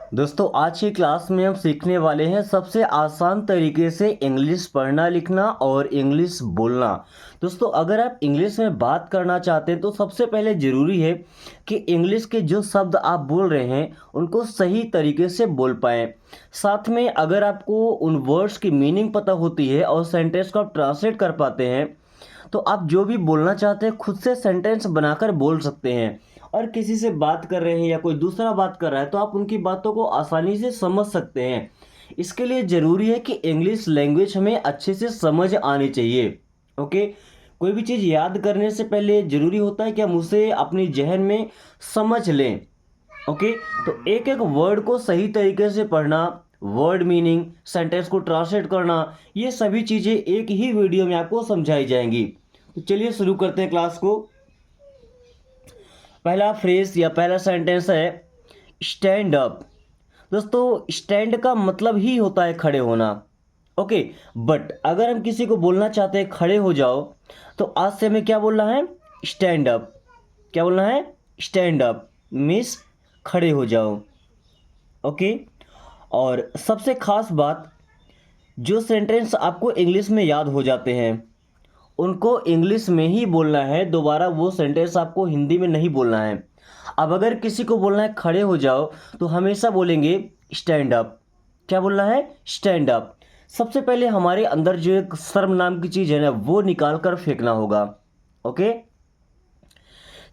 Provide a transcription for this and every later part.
दोस्तों आज की क्लास में हम सीखने वाले हैं सबसे आसान तरीके से इंग्लिश पढ़ना लिखना और इंग्लिश बोलना। दोस्तों अगर आप इंग्लिश में बात करना चाहते हैं तो सबसे पहले ज़रूरी है कि इंग्लिश के जो शब्द आप बोल रहे हैं उनको सही तरीके से बोल पाएँ। साथ में अगर आपको उन वर्ड्स की मीनिंग पता होती है और सेंटेंस को आप ट्रांसलेट कर पाते हैं तो आप जो भी बोलना चाहते हैं खुद से सेंटेंस बनाकर बोल सकते हैं। और किसी से बात कर रहे हैं या कोई दूसरा बात कर रहा है तो आप उनकी बातों को आसानी से समझ सकते हैं। इसके लिए ज़रूरी है कि इंग्लिश लैंग्वेज हमें अच्छे से समझ आनी चाहिए। ओके, कोई भी चीज़ याद करने से पहले ज़रूरी होता है कि हम उसे अपनी जहन में समझ लें। ओके, तो एक एक वर्ड को सही तरीके से पढ़ना, वर्ड मीनिंग, सेंटेंस को ट्रांसलेट करना, ये सभी चीज़ें एक ही वीडियो में आपको समझाई जाएंगी। तो चलिए शुरू करते हैं क्लास को। पहला फ्रेज या पहला सेंटेंस है स्टैंड अप। दोस्तों स्टैंड का मतलब ही होता है खड़े होना। ओके, बट अगर हम किसी को बोलना चाहते हैं खड़े हो जाओ तो आज से हमें क्या बोलना है? Stand up. क्या बोलना है? स्टैंड अप मीन्स खड़े हो जाओ। ओके, और सबसे खास बात, जो सेंटेंस आपको इंग्लिश में याद हो जाते हैं उनको इंग्लिश में ही बोलना है, दोबारा वो सेंटेंस आपको हिंदी में नहीं बोलना है। अब अगर किसी को बोलना है खड़े हो जाओ तो हमेशा बोलेंगे स्टैंड अप। क्या बोलना है? Stand up. सबसे पहले हमारे अंदर जो एक शर्म नाम की चीज़ है ना वो निकाल कर फेंकना होगा। ओके,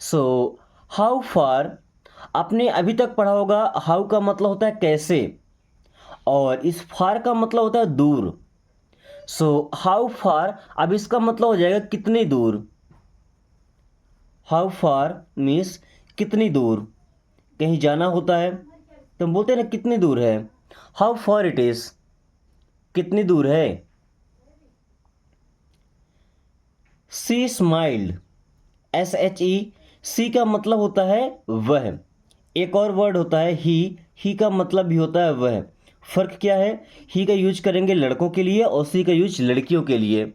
सो हाउ फार, आपने अभी तक पढ़ा होगा हाउ का मतलब होता है कैसे, और इस फार का मतलब होता है दूर। सो हाउ फार, अब इसका मतलब हो जाएगा कितनी दूर। हाउ फार मीन्स कितनी दूर। कहीं जाना होता है तो हम बोलते हैं ना कितनी दूर है। हाउ फार इट इज, कितनी दूर है। सी स्माइल्ड, SHE, सी का मतलब होता है वह। एक और वर्ड होता है ही का मतलब भी होता है वह। फर्क क्या है? ही का यूज करेंगे लड़कों के लिए और सी का यूज लड़कियों के लिए।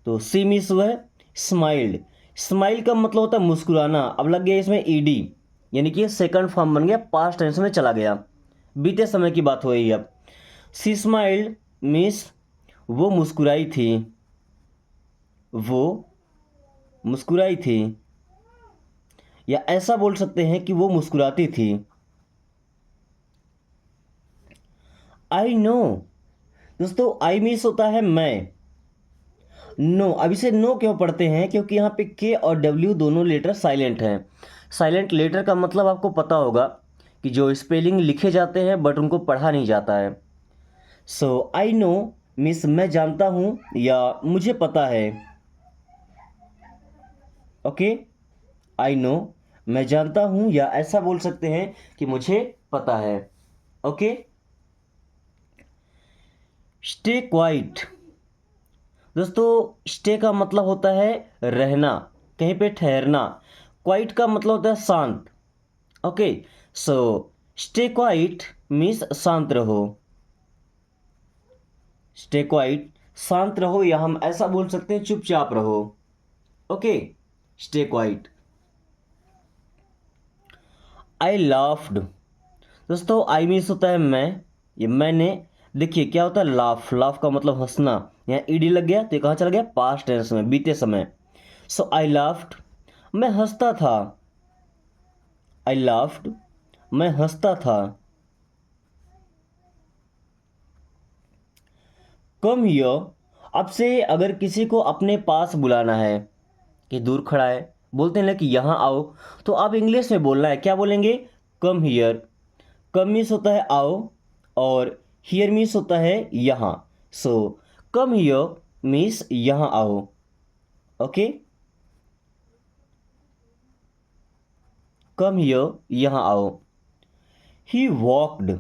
तो सी मीन्स वह, स्माइल्ड, स्माइल का मतलब होता है मुस्कुराना। अब लग गया इसमें ईडी, यानी कि सेकंड फॉर्म बन गया, पास्ट टेंस में चला गया, बीते समय की बात हो रही है अब। सी स्माइल्ड मीन्स वो मुस्कुराई थी, वो मुस्कुराई थी, या ऐसा बोल सकते हैं कि वो मुस्कुराती थी। आई नो, दोस्तों आई मीन्स होता है मैं। नो, अब इसे नो क्यों पढ़ते हैं? क्योंकि यहाँ पे के और डब्ल्यू दोनों लेटर साइलेंट हैं। साइलेंट लेटर का मतलब आपको पता होगा कि जो स्पेलिंग लिखे जाते हैं बट उनको पढ़ा नहीं जाता है। सो आई नो मीन्स मैं जानता हूँ या मुझे पता है। ओके, आई नो, मैं जानता हूँ, या ऐसा बोल सकते हैं कि मुझे पता है। Okay, stay quite. दोस्तों स्टे का मतलब होता है रहना, कहीं पे ठहरना। क्वाइट का मतलब होता है शांत। Okay, so stay quiet means शांत रहो। स्टे क्वाइट शांत रहो, या हम ऐसा बोल सकते हैं चुपचाप रहो। Okay, stay quiet. I laughed. दोस्तों आई मीन्स होता है मैं, ये मैंने। देखिए क्या होता है लाफ, लाफ का मतलब हंसना। यहाँ ईडी लग गया तो ये कहाँ चला गया? पास्ट टेंस में, बीते समय। सो आई लाफ्ड, मैं हंसता था। आई लाफ्ड, मैं हंसता था। कम हियर, अब से अगर किसी को अपने पास बुलाना है कि दूर खड़ा है, बोलते हैं ना कि यहाँ आओ, तो आप इंग्लिश में बोलना है, क्या बोलेंगे? Come here. कम मीन्स होता है आओ, और हियर मीन्स होता है यहाँ। सो कम हियर मीन्स यहाँ आओ। ओके, कम हियर, यहाँ आओ। ही वॉकड,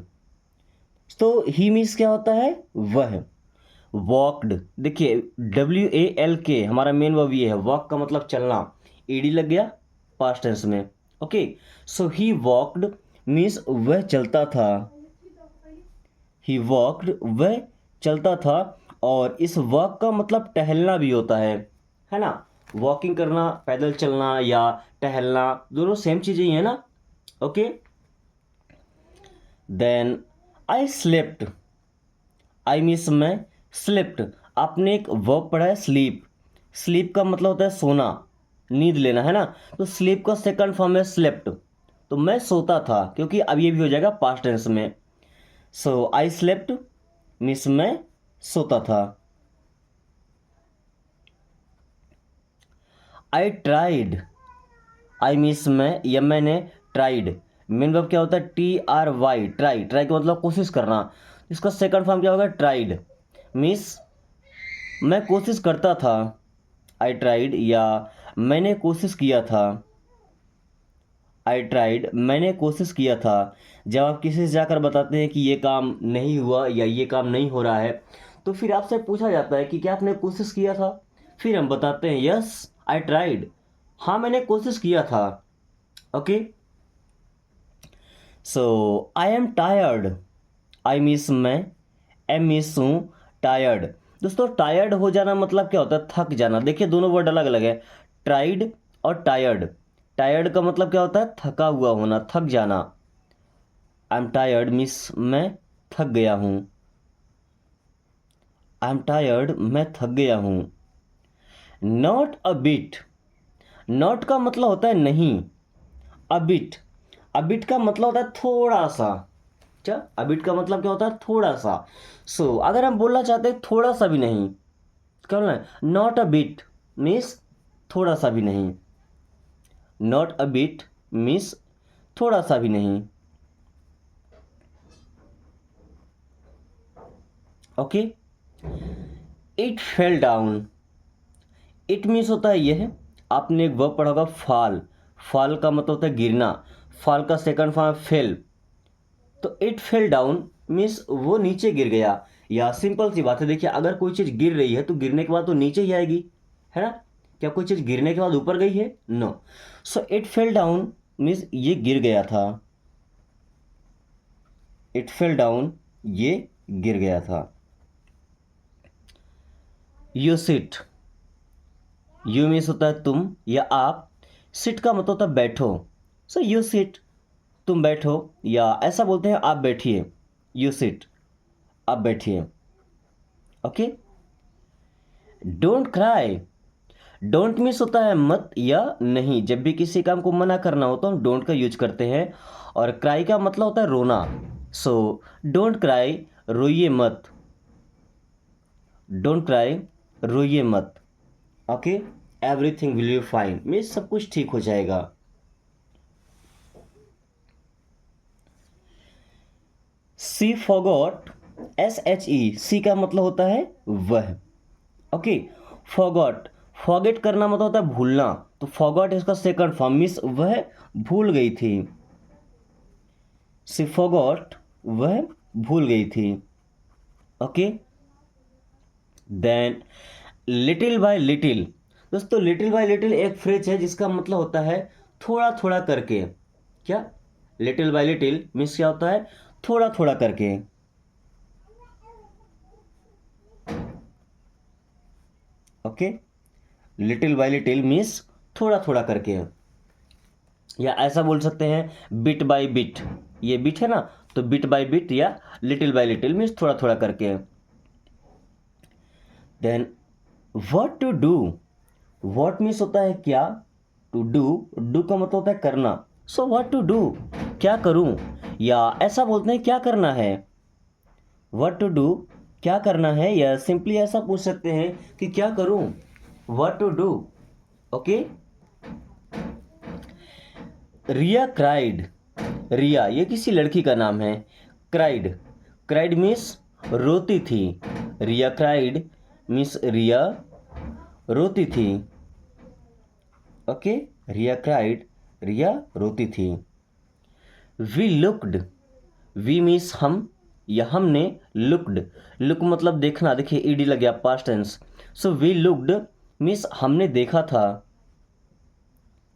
तो ही मीन्स क्या होता है? वह। वॉकड, देखिए WALK हमारा मेन वर्ब ये है। वॉक का मतलब चलना, ईडी लग गया पास्ट टेंस में। Okay, so he walked means वह चलता था। ही वॉकड, वह चलता था। और इस वॉक का मतलब टहलना भी होता है ना? वॉकिंग करना, पैदल चलना या टहलना, दोनों सेम चीज़ें ही है ना? Okay, then I slept, I means मैं, स्लेप्ट आपने एक वर्ब पढ़ा है स्लीप, स्लीप का मतलब होता है सोना, नींद लेना है ना, तो स्लीप का सेकंड फॉर्म है स्लेप्ट, तो मैं सोता था, क्योंकि अब ये भी हो जाएगा पास्ट टेंस में। सो आई स्लेप्ट मीन्स मैं सोता था। आई ट्राइड, आई मीन्स मैं या मैंने, ट्राइड मेन वर्ब क्या होता है, T R Y, try, try का मतलब कोशिश करना, इसका सेकंड फॉर्म क्या होगा, ट्राइड मीन्स मैं कोशिश करता था, आई ट्राइड, या मैंने कोशिश किया था, आई ट्राइड मैंने कोशिश किया था। जब आप किसी से जाकर बताते हैं कि ये काम नहीं हुआ या ये काम नहीं हो रहा है, तो फिर आपसे पूछा जाता है कि क्या आपने कोशिश किया था, फिर हम बताते हैं यस आई ट्राइड, हाँ मैंने कोशिश किया था। Okay, so I am tired, I means मैं, एम मीन्स हूँ, टायर्ड। दोस्तों टायर्ड हो जाना मतलब क्या होता है, थक जाना। देखिए दोनों वर्ड अलग अलग है, ट्राइड और टायर्ड। टायर्ड का मतलब क्या होता है, थका हुआ होना, थक जाना। आई एम टायर्ड मीन्स मैं थक गया हूँ, आई एम टायर्ड मैं थक गया हूँ। नॉट अ बिट, नॉट का मतलब होता है नहीं, अबिट, अबिट का मतलब होता है थोड़ा सा। क्या अबिट का मतलब क्या होता है, थोड़ा सा। सो अगर हम बोलना चाहते हैं थोड़ा सा भी नहीं, क्या बोलना है, नॉट अ बिट मीन्स थोड़ा सा भी नहीं, नॉट अ बिट मीन्स थोड़ा सा भी नहीं। Okay, it fell down, it means होता है यह, आपने एक वर्ब पढ़ा होगा फॉल, फॉल का मतलब होता है गिरना, फॉल का सेकंड फॉर्म फेल, तो इट फेल डाउन मीन्स वो नीचे गिर गया। या सिंपल सी बात है, देखिए अगर कोई चीज़ गिर रही है तो गिरने के बाद तो नीचे ही आएगी, है ना, क्या कोई चीज़ गिरने के बाद ऊपर गई है, no. So it fell down means ये गिर गया था, इट फेल डाउन ये गिर गया था। यू सिट, यू मीन्स होता है तुम या आप, सिट का मतलब होता है बैठो, सो यू सिट तुम बैठो, या ऐसा बोलते हैं आप बैठिए, यू सिट आप बैठिए। Okay, don't cry, don't means होता है मत या नहीं, जब भी किसी काम को मना करना हो तो हम डोंट का यूज करते हैं, और क्राई का मतलब होता है रोना। सो डोंट क्राई रोइए मत, डोंट क्राई रोइए मत। Okay, everything will be fine means सब कुछ ठीक हो जाएगा। सी फॉगॉट, एस एच ई, सी का मतलब होता है वह। ओके, फॉगॉट, फॉगेट करना मतलब होता है भूलना, तो फॉगॉट इसका सेकंड फॉर्म मीन्स वह भूल गई थी, सी फॉगॉट वह भूल गई थी। Okay, then little by little, दोस्तों लिटिल बाय लिटिल एक फ्रेज है जिसका मतलब होता है थोड़ा थोड़ा करके। क्या, लिटिल बाय लिटिल मीन्स क्या होता है, थोड़ा थोड़ा करके। Okay, little by little means थोड़ा थोड़ा करके, या ऐसा बोल सकते हैं बिट बाय बिट, ये बिट है ना, तो बिट बाय बिट या लिटिल बाय लिटिल मीन्स थोड़ा थोड़ा करके। Then what to do, what means होता है क्या, टू डू, डू का मतलब होता है करना, सो व्हाट टू डू क्या करूं, या ऐसा बोलते हैं क्या करना है, व्हाट टू डू क्या करना है, या सिंपली ऐसा पूछ सकते हैं कि क्या करूं, what to do. Okay, Riya cried, Riya ये किसी लड़की का नाम है, क्राइड, क्राइड मीन्स रोती थी, रिया क्राइड मीन्स रिया रोती थी। ओके, रिया क्राइड रिया रोती थी। वी लुक्ड, वी मीन्स हम या हमने, लुक्ड, लुक मतलब देखना, देखिए ईडी लग गया past tense, so we looked means हमने देखा था,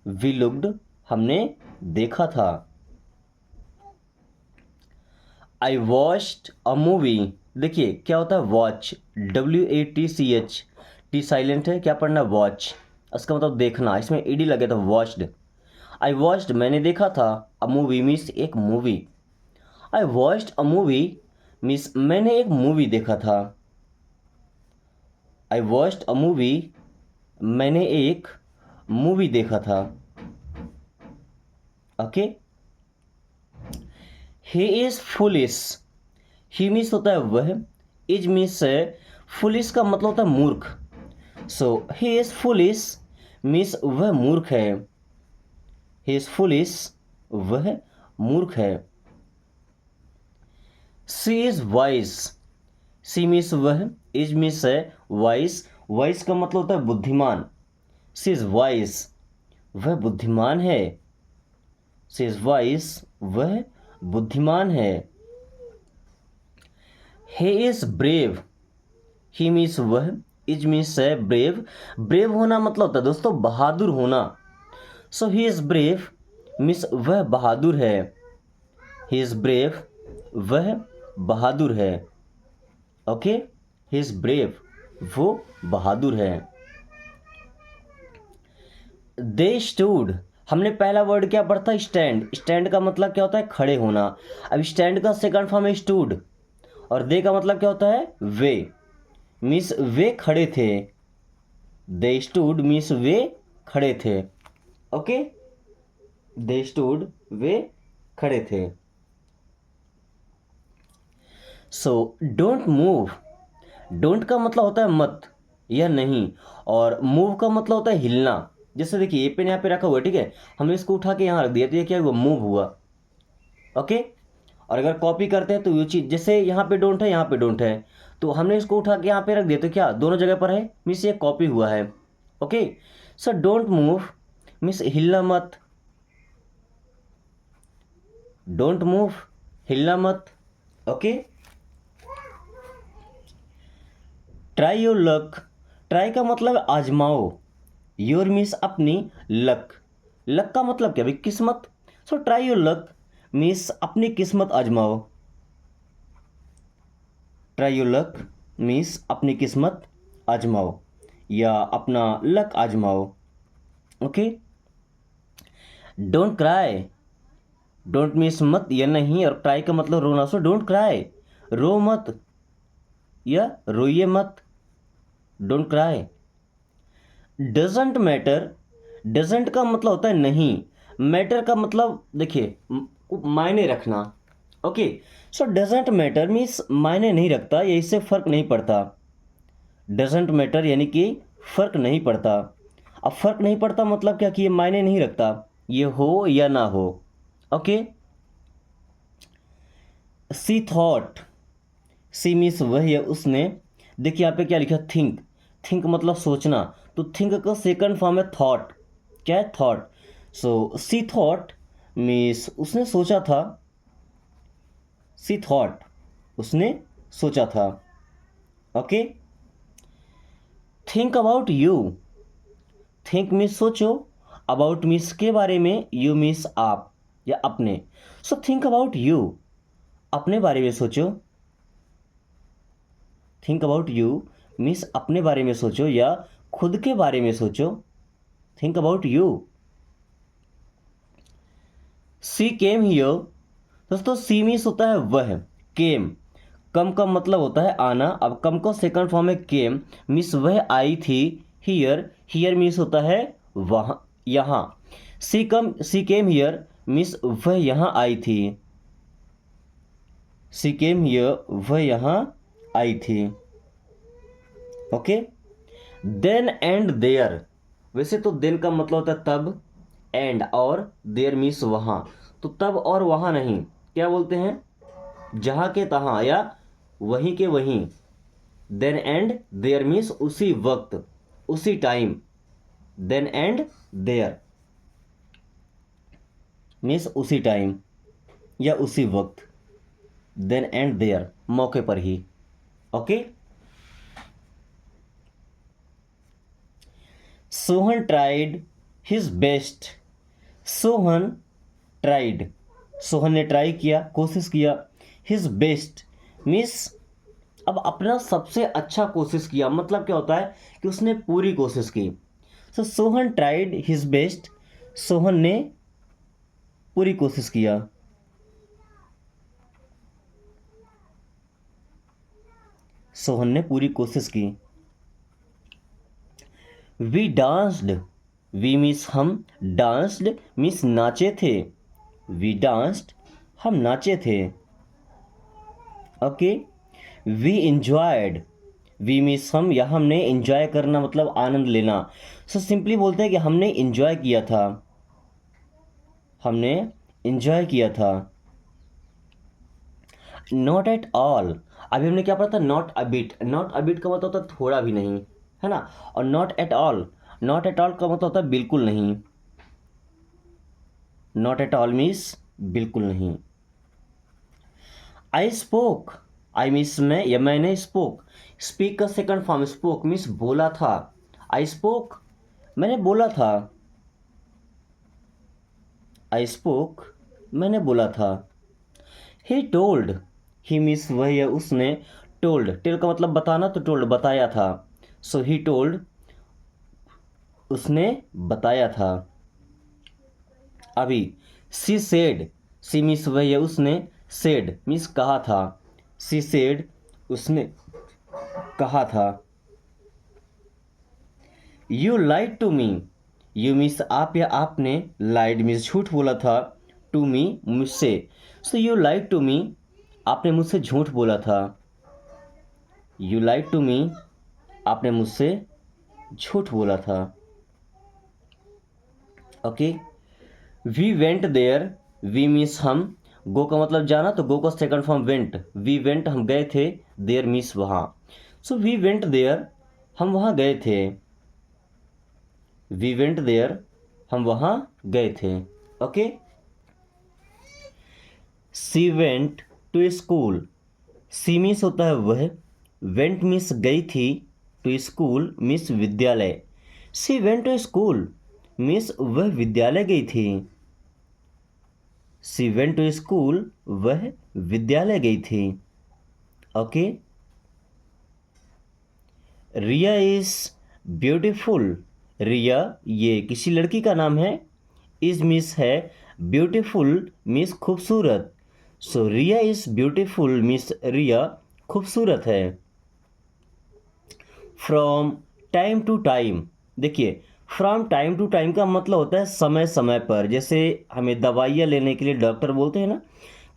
वी लुक्ड हमने देखा था। आई वॉच्ड अ मूवी, देखिए क्या होता है वॉच, WATCH, टी साइलेंट है, क्या पढ़ना वॉच, इसका मतलब देखना, इसमें ईडी लगे तो वॉच्ड। आई वॉच्ड मैंने देखा था, अ मूवी मीन्स एक movie, I watched a movie means मैंने एक मूवी देखा था। आई वॉच्ड अ मूवी, मैंने एक मूवी देखा था। Okay. He is foolish, he means होता है वह, इज मीन्स फुलिश का मतलब होता है मूर्ख। सो ही इज फुलिश मीन्स वह मूर्ख है। ही इज फुलिश, वह मूर्ख है। सी इज वाइज, सी मीन्स वह, इज मीन्स है वाइज, वाइज का मतलब होता है बुद्धिमान। सी इज वाइज, वह बुद्धिमान है। सी इज वाइज, वह बुद्धिमान है। He is brave, he means वह, इज मीन्स है ब्रेव, ब्रेव होना मतलब होता है दोस्तों बहादुर होना। सो ही इज ब्रेव मीन्स वह बहादुर है। ही इज ब्रेव, वह बहादुर है। ओके, ही इज ब्रेव, वो बहादुर है। दे स्टूड, हमने पहला वर्ड क्या पढ़ा था? स्टैंड। स्टैंड का मतलब क्या होता है? खड़े होना। अब स्टैंड का सेकंड फॉर्म है स्टूड, और दे का मतलब क्या होता है? वे, मीन्स वे खड़े थे। दे स्टूड मीन्स वे खड़े थे। ओके, दे स्टूड, वे खड़े थे। सो डोंट मूव, डोंट का मतलब होता है मत या नहीं, और मूव का मतलब होता है हिलना। जैसे देखिए ये पेन यहाँ पे रखा हुआ है, ठीक है, हमने इसको उठा के यहाँ रख दिया तो ये क्या हुआ? मूव हुआ। ओके, और अगर कॉपी करते हैं तो ये चीज़, जैसे यहाँ पे डोंट है, यहाँ पे डोंट है, तो हमने इसको उठा के यहाँ पे रख दिया तो क्या दोनों जगह पर है? मीन्स ये कॉपी हुआ है। Okay, so don't move means हिलना मत। डोंट मूव, हिलना मत। Okay, try your luck, try का मतलब आजमाओ, योर मीन्स अपनी, लक, लक का मतलब क्या भाई? किस्मत। So try your luck means अपनी किस्मत आजमाओ। ट्राई योर लक मीन्स अपनी किस्मत आजमाओ या अपना लक आजमाओ। Okay, don't cry, don't means मत या नहीं, और ट्राई का मतलब रोना। सो डोंट क्राई, रो मत या रोइए मत। Don't cry. Doesn't matter, doesn't का मतलब होता है नहीं, मैटर का मतलब देखिए मायने रखना। Okay, so doesn't matter means मायने नहीं रखता या इससे फर्क नहीं पड़ता। डजेंट मैटर यानी कि फर्क नहीं पड़ता। अब फर्क नहीं पड़ता मतलब क्या? कि ये मायने नहीं रखता, ये हो या ना हो। ओके, सी थॉट, सी मीन्स वह या उसने। देखिए यहाँ पे क्या लिखा? थिंक, थिंक मतलब सोचना, तो थिंक का सेकंड फॉर्म है थॉट। क्या है? थॉट। सो सी थॉट मीन्स उसने सोचा था। सी थॉट, उसने सोचा था। Okay, think about you, think means सोचो, अबाउट मीन्स के बारे में, यू मीन्स आप या अपने। सो थिंक अबाउट यू, अपने बारे में सोचो। थिंक अबाउट यू मीन्स अपने बारे में सोचो या खुद के बारे में सोचो। Think about you. She came here, दोस्तों सी मीन्स होता है वह, केम, कम का मतलब होता है आना। अब कम का सेकंड फॉर्म है केम, मीन्स वह आई थी। हियर, हियर मीन्स होता है वहाँ, यहाँ। सी केम हियर मीन्स वह यहाँ आई थी। सी केम हियर, वह यहाँ आई थी। ओके, देन एंड देयर, वैसे तो देन का मतलब होता है तब, एंड और देयर मीन्स वहाँ, तो तब और वहाँ नहीं, क्या बोलते हैं? जहाँ के तहाँ या वहीं के वहीं। देन एंड देयर मीन्स उसी वक्त, उसी time. Then and there means उसी टाइम या उसी वक्त। देन एंड देयर मौके पर ही। Okay, Sohan tried his best, Sohan tried, Sohan ने ट्राई किया, कोशिश किया। हिज बेस्ट मीन्स अब अपना सबसे अच्छा कोशिश किया, मतलब क्या होता है? कि उसने पूरी कोशिश की। So Sohan tried his best, Sohan ने पूरी कोशिश किया। सोहन ने पूरी कोशिश की। वी डांस्ड, वी मीन्स हम, डांस्ड मीन्स नाचे थे, वी डांस्ड हम नाचे थे। Okay, we enjoyed, we means हम, या हमने इंजॉय करना मतलब आनंद लेना। सो सिंपली बोलते हैं कि हमने इंजॉय किया था, हमने इंजॉय किया था। नॉट एट ऑल, अभी हमने क्या पढ़ा था, not a bit, not a bit का मतलब होता है थोड़ा भी नहीं, है ना। और not at all, not at all का मतलब होता है बिल्कुल नहीं, नॉट एट ऑल मीन्स बिल्कुल नहीं। आई स्पोक, आई मीन्स मैं या मैंने, स्पोक, स्पीक का सेकंड फॉर्म स्पोक मीन्स बोला था, आई स्पोक मैंने बोला था, आई स्पोक मैंने बोला था। ही टोल्ड, ही मीन्स वह या उसने, टोल्ड, टेल का मतलब बताना, तो टोल्ड बताया था, सो ही टोल्ड उसने बताया था। अभी सी सेड, सी मीन्स वह या उसने, सेड मीन्स कहा था, सी सेड उसने कहा था। You lied to me, you means आप या आपने, लाइड मीन्स झूठ बोला था, टू मी मुझसे, सो यू लाइड टू मी आपने मुझसे झूठ बोला था, यू लाइड टू मी आपने मुझसे झूठ बोला था। Okay, we went there, we means हम, गो का मतलब जाना, तो गो का second form went, we went हम गए थे, देयर मीन्स वहाँ, सो वी वेंट देयर हम वहाँ गए थे, वी वेंट देयर हम वहाँ गए थे। Okay, she went to school, she means होता है वह, वेंट मीन्स गई थी, टू स्कूल मीन्स विद्यालय, सी वेंट टू स्कूल मीन्स वह विद्यालय गई थी, सी वेंट टू स्कूल वह विद्यालय गई थी। ओके, रिया इज ब्यूटीफुल, रिया ये किसी लड़की का नाम है, इज मिस है, ब्यूटीफुल मिस खूबसूरत, सो रिया इज ब्यूटीफुल मिस रिया खूबसूरत है। फ्रॉम टाइम टू टाइम, देखिए फ्रॉम टाइम टू टाइम का मतलब होता है समय समय पर, जैसे हमें दवाइयाँ लेने के लिए डॉक्टर बोलते हैं ना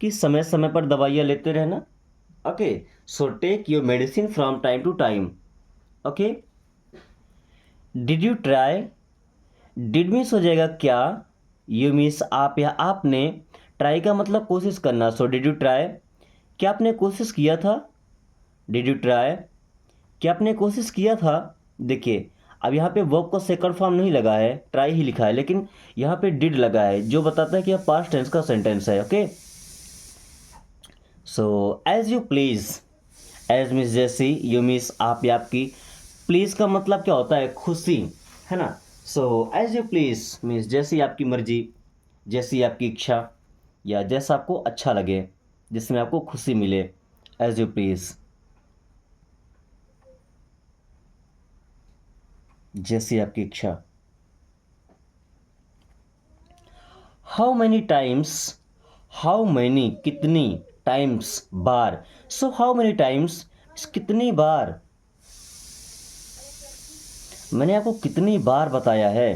कि समय समय पर दवाइयाँ लेते रहना। Okay, so take your medicine from time to time. Okay, did you try, did means हो जाएगा क्या, यू मीन्स आप या आपने, ट्राई का मतलब कोशिश करना, सो डिड यू ट्राई क्या आपने कोशिश किया था, डिड यू ट्राई क्या आपने कोशिश किया था। देखिए अब यहाँ पे वर्ब का सेकंड फॉर्म नहीं लगा है, ट्राई ही लिखा है, लेकिन यहाँ पे डिड लगा है जो बताता है कि यह पास्ट टेंस का सेंटेंस है। Okay, so as you please, as means जैसी, यू मीन्स आप या आपकी, प्लीज का मतलब क्या होता है खुशी, है ना। So as you please means जैसी आपकी मर्जी, जैसी आपकी इच्छा, या जैसा आपको अच्छा लगे, जिसमें आपको खुशी मिले, एज यू प्लीज, जैसी आपकी इच्छा। How many times, how many कितनी, टाइम्स बार, सो हाउ मैनी टाइम्स कितनी बार, मैंने आपको कितनी बार बताया है,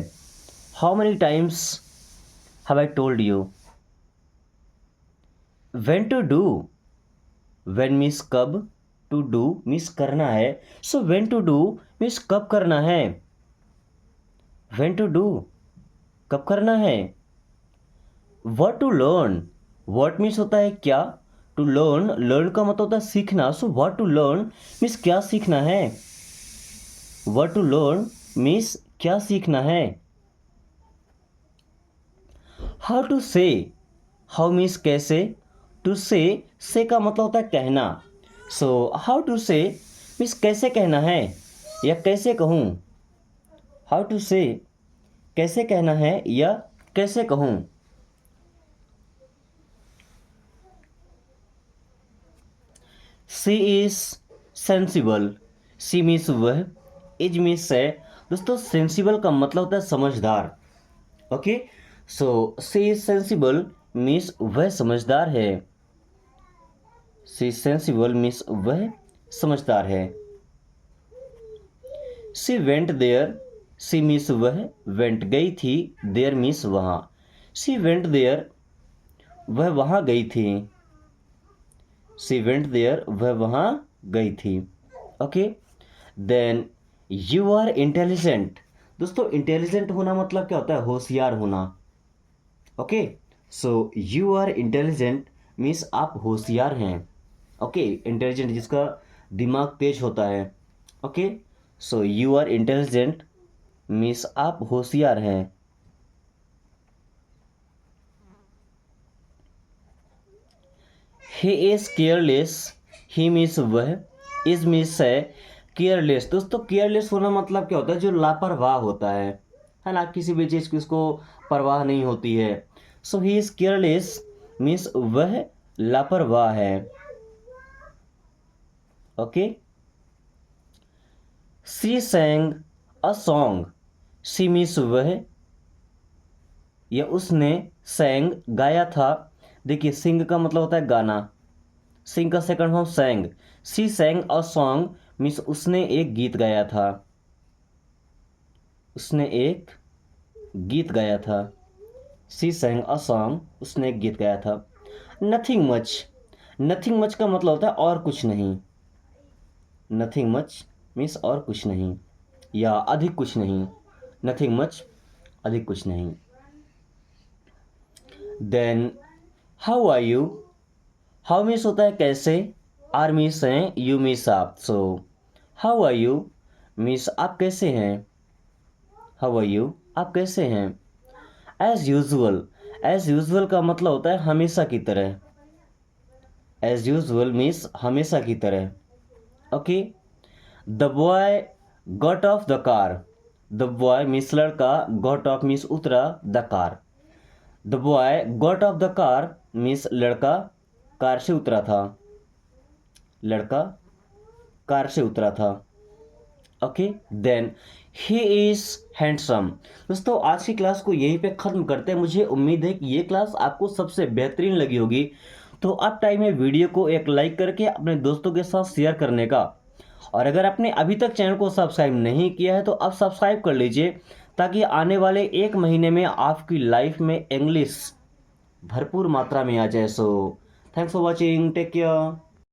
how many times have I told you. When to do, when means कब, टू डू मीन्स करना है, so when to do means कब करना है, व्हेन टू डू कब करना है। What to learn, what means होता है क्या, टू लर्न, लर्न का मतलब होता है सीखना, so what to learn means क्या सीखना है, व्हाट टू लर्न मीन्स क्या सीखना है। हाउ टू से, हाउ मीन्स कैसे, टू से का मतलब होता है कहना, सो हाउ टू से मीन्स कैसे कहना है या कैसे कहूँ, हाउ टू से कैसे कहना है या कैसे कहूँ। She is sensible, she means वह, इज मीन्स है। दोस्तों सेंसिबल का मतलब होता है समझदार। Okay, so she is sensible means वह समझदार है, सी सेंसिबल मीन्स वह समझदार है। She went there, she means वह, वेंट गई थी, देयर मीन्स वहाँ। सी वेंट देयर, वह वहाँ गई थी। सी वेंट देयर, वह वहाँ गई थी। Okay, then you are intelligent. दोस्तों इंटेलिजेंट होना मतलब क्या होता है? होशियार होना। Okay, so you are intelligent means आप होशियार हैं। ओके, इंटेलिजेंट जिसका दिमाग तेज होता है। Okay, so you are intelligent means आप होशियार हैं। He is careless, he means वह, इज मीन्स है, केयरलेस। दोस्तों केयरलेस होना मतलब क्या होता है? जो लापरवाह होता है ना, किसी भी चीज़ की उसको परवाह नहीं होती है। So he is careless means वह लापरवाह है। Okay, she sang a song, she means वह, या उसने, सैंग गाया था। देखिए सिंग का मतलब होता है गाना, सिंग का second form sang. She sang a song means उसने एक गीत गाया था, उसने एक गीत गाया था। सी सैंग अ सॉन्ग, उसने एक गीत गाया था। नथिंग मच, नथिंग मच का मतलब होता है और कुछ नहीं। नथिंग मच मीन्स और कुछ नहीं, या अधिक कुछ नहीं। नथिंग मच, अधिक कुछ नहीं। Then how are you, how means होता है कैसे, आर मीन्स हैं, यू मीन्स आप। So how are you means आप कैसे हैं। हाउ आर यू, आप कैसे हैं। एज यूजल, एज यूजल का मतलब होता है हमेशा की तरह। एज यूजल मीन्स हमेशा की तरह। Okay, the boy got off the car, the boy means लड़का, गॉट ऑफ मीन्स उतरा, the car. The boy got off the car means लड़का कार से उतरा था, लड़का कार से उतरा था। Okay, then he is handsome. दोस्तों आज की क्लास को यहीं पे ख़त्म करते हैं। मुझे उम्मीद है कि ये क्लास आपको सबसे बेहतरीन लगी होगी। तो अब टाइम है वीडियो को एक लाइक करके अपने दोस्तों के साथ शेयर करने का। और अगर आपने अभी तक चैनल को सब्सक्राइब नहीं किया है तो अब सब्सक्राइब कर लीजिए, ताकि आने वाले 1 महीने में आपकी लाइफ में इंग्लिश भरपूर मात्रा में आ जाए। So thanks for watching, take care.